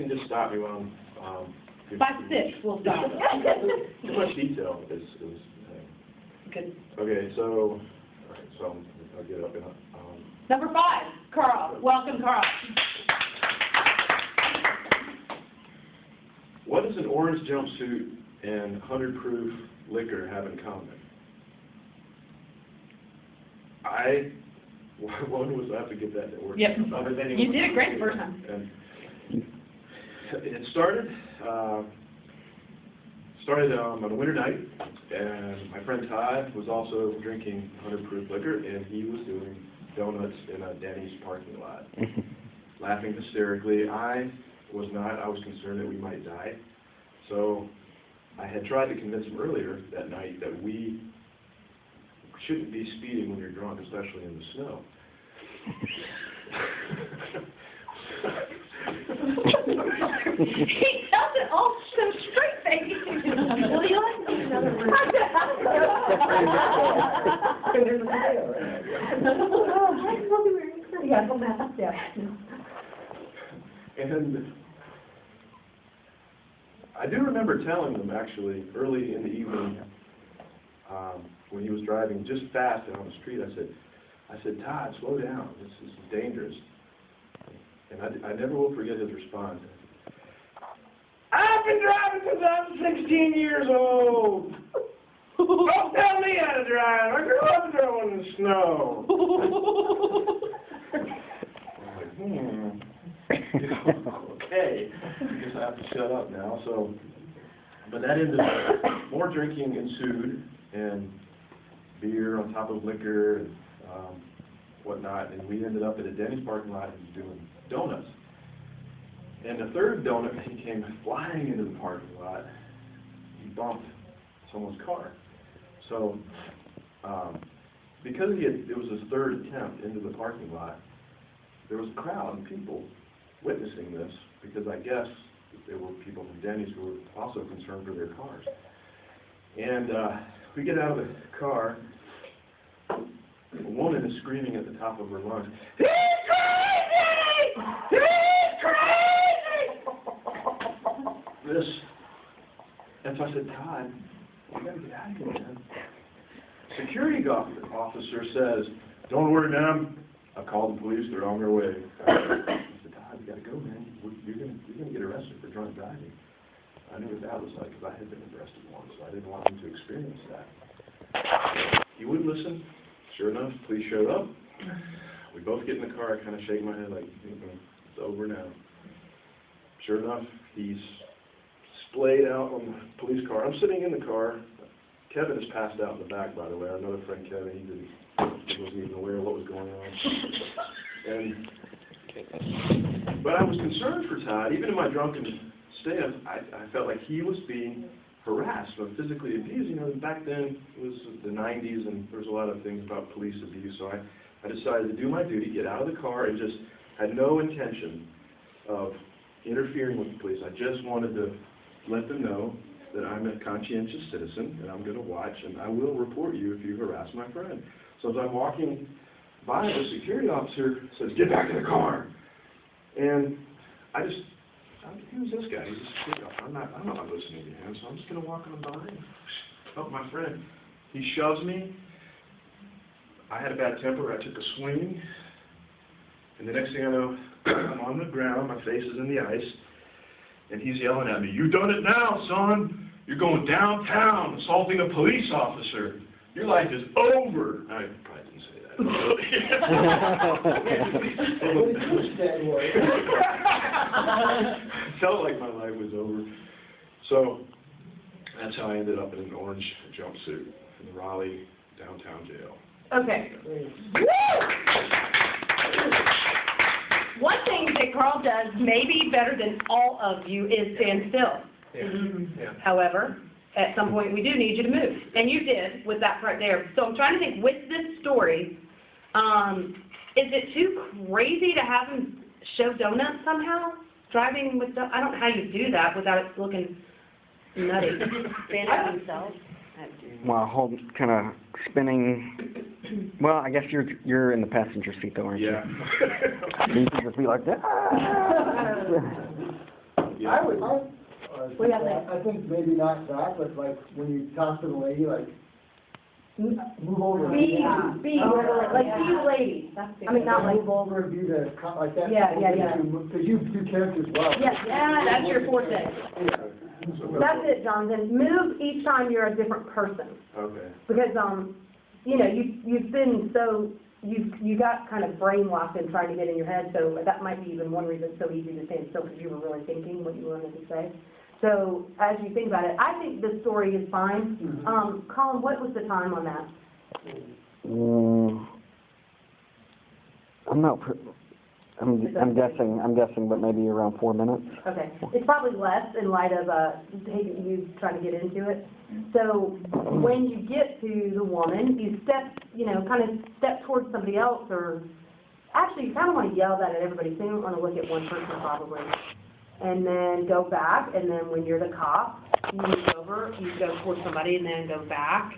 You can just stop me when I'm By 6, we'll stop. too much detail. Good. Okay, so, so I'll get up and Number 5, Carl. Welcome, Carl. what does an orange jumpsuit and 100 proof liquor have in common? One was I have to get that to work. Yep. You did it great the first time. And it started on a winter night, and my friend Todd was also drinking 100 proof liquor, and he was doing donuts in a Denny's parking lot, laughing hysterically. I was not. I was concerned that we might die. So I had tried to convince him earlier that night that we shouldn't be speeding when you're drunk, especially in the snow. He tells it all so straight face. Well, you like another word. And I do remember telling him, actually, early in the evening, when he was driving just fast and on the street, I said, Todd, slow down. This is dangerous. And I never will forget his response. I've been driving since I was 16 years old. Don't tell me how to drive. I grew up throwing in the snow. I'm like, okay. I guess I have to shut up now. So, but that ended up, more drinking ensued, and beer on top of liquor and whatnot, and we ended up at a Denny's parking lot and doing donuts. And the third donut, he came flying into the parking lot. He bumped someone's car. So, because it was his third attempt into the parking lot, there was a crowd of people witnessing this, because I guess there were people from Denny's who were also concerned for their cars. And we get out of the car. A woman is screaming at the top of her lungs, "He's crazy! He's crazy!" And so I said, Todd, you gotta get out of here, man. Security officer says, "Don't worry, ma'am. I called the police. They're on their way." I said, Todd, you gotta go, man. You're gonna get arrested for drunk driving. I knew what that was like, because I had been arrested once, so I didn't want him to experience that. He wouldn't listen. Sure enough, police showed up. We both get in the car. I kind of shake my head like, it's over now. Sure enough, he's splayed out on the police car. I'm sitting in the car. Kevin is passed out in the back, by the way. Another friend, Kevin, he wasn't even aware of what was going on. But I was concerned for Todd. Even in my drunken state, I felt like he was being harassed or physically abused. You know, back then it was the 90s, and there was a lot of things about police abuse. So I decided to do my duty, get out of the car, and just had no intention of interfering with the police. I just wanted to let them know that I'm a conscientious citizen, and I'm going to watch, and I will report you if you harass my friend. So as I'm walking by, the security officer says, "Get back in the car." And who's this guy? He's just, I'm not listening to him, so I'm just going to walk on by and help my friend. He shoves me. I had a bad temper. I took a swing. And the next thing I know, I'm on the ground. My face is in the ice. And he's yelling at me, "You done it now, son. You're going downtown, assaulting a police officer. Your life is over." I probably didn't say that. It felt like my life was over. So that's how I ended up in an orange jumpsuit in the Raleigh downtown jail. Okay. One thing that Carl does maybe better than all of you is stand still. Yeah. However, at some point we do need you to move. And you did with that right there. So I'm trying to think, with this story, is it too crazy to have him show donuts somehow? Driving with I don't know how you do that without it looking nutty. Stand up himself. While kind of spinning. Well, I guess you're in the passenger seat though, aren't you? Yeah. You can just be like that. Yeah. I would, What do you think? I think maybe not that, but like, when you talk to the lady, like, move over. Be the lady. I mean, not like, Move over and be the, like that. Yeah. Because you do characters well. yeah, that's your forte. So we'll- That's it, Jonathan. Move each time you're a different person. Okay. Because, you know, you've been so, you got kind of brainwashed in trying to get in your head, so that might be even one reason it's so easy to stand still, because you were really thinking what you wanted to say. So, as you think about it, I think this story is fine. Colin, what was the time on that? I'm not, I'm guessing, but maybe around 4 minutes. Okay, it's probably less in light of, you trying to get into it. So, when you get to the woman, you step, you know, kind of step towards somebody else, or, actually, you kind of want to yell that at everybody, so you don't want to look at one person probably. And then go back, and then when you're the cop, you move over, you go towards somebody, and then go back,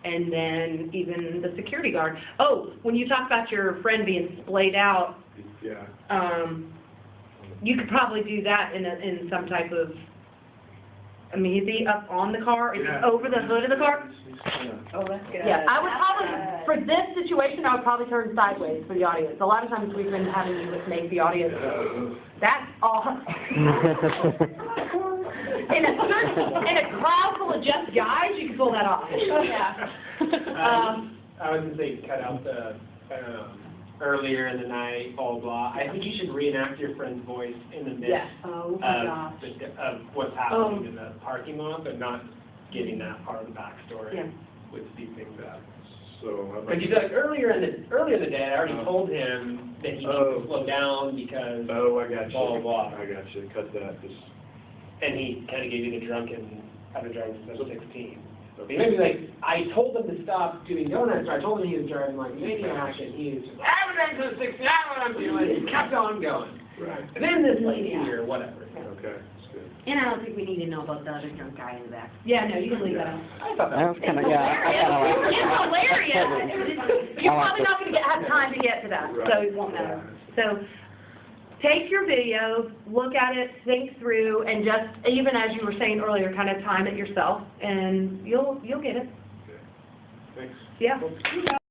and then even the security guard. Oh, when you talk about your friend being splayed out, Yeah. you could probably do that in some type of, I mean, is he up on the car? Is he over the hood of the car? Oh, that's good. Yeah, I would probably, for this situation, I would probably turn sideways for the audience. A lot of times we've been having you make the audience, that's all. In a crowd full of just guys, you can pull that off. Yeah. I was gonna say, cut out the, earlier in the night, blah, blah. I think you should reenact your friend's voice in the midst Yeah. Oh, my gosh. of what's happening in the parking lot, but not getting that part of the backstory. Yeah. Would speed things up. So. Because you said earlier in the day, I already told him that he needs to slow down because, Oh, I got you. Blah, blah, blah. I got you. Cut that. Just. and he kind of gave you the drunken, I've been drunk since I was 16. Maybe like, I told him to stop doing donuts, or I told him he was driving like maniac, and he was just, I haven't done since 16, I know what I'm doing, he kept on going. Right. And then this lady or whatever. Okay. That's good. And I don't think we need to know about the other drunk guy in the back. Yeah, no, you can leave that out. I thought That was kind of, yeah, I kind of like It's hilarious. You're I like probably not going to have time to get to that, so it won't matter. So, take your videos, look at it, think through, and just, even as you were saying earlier, kind of time it yourself, and you'll get it. Thanks. Yeah.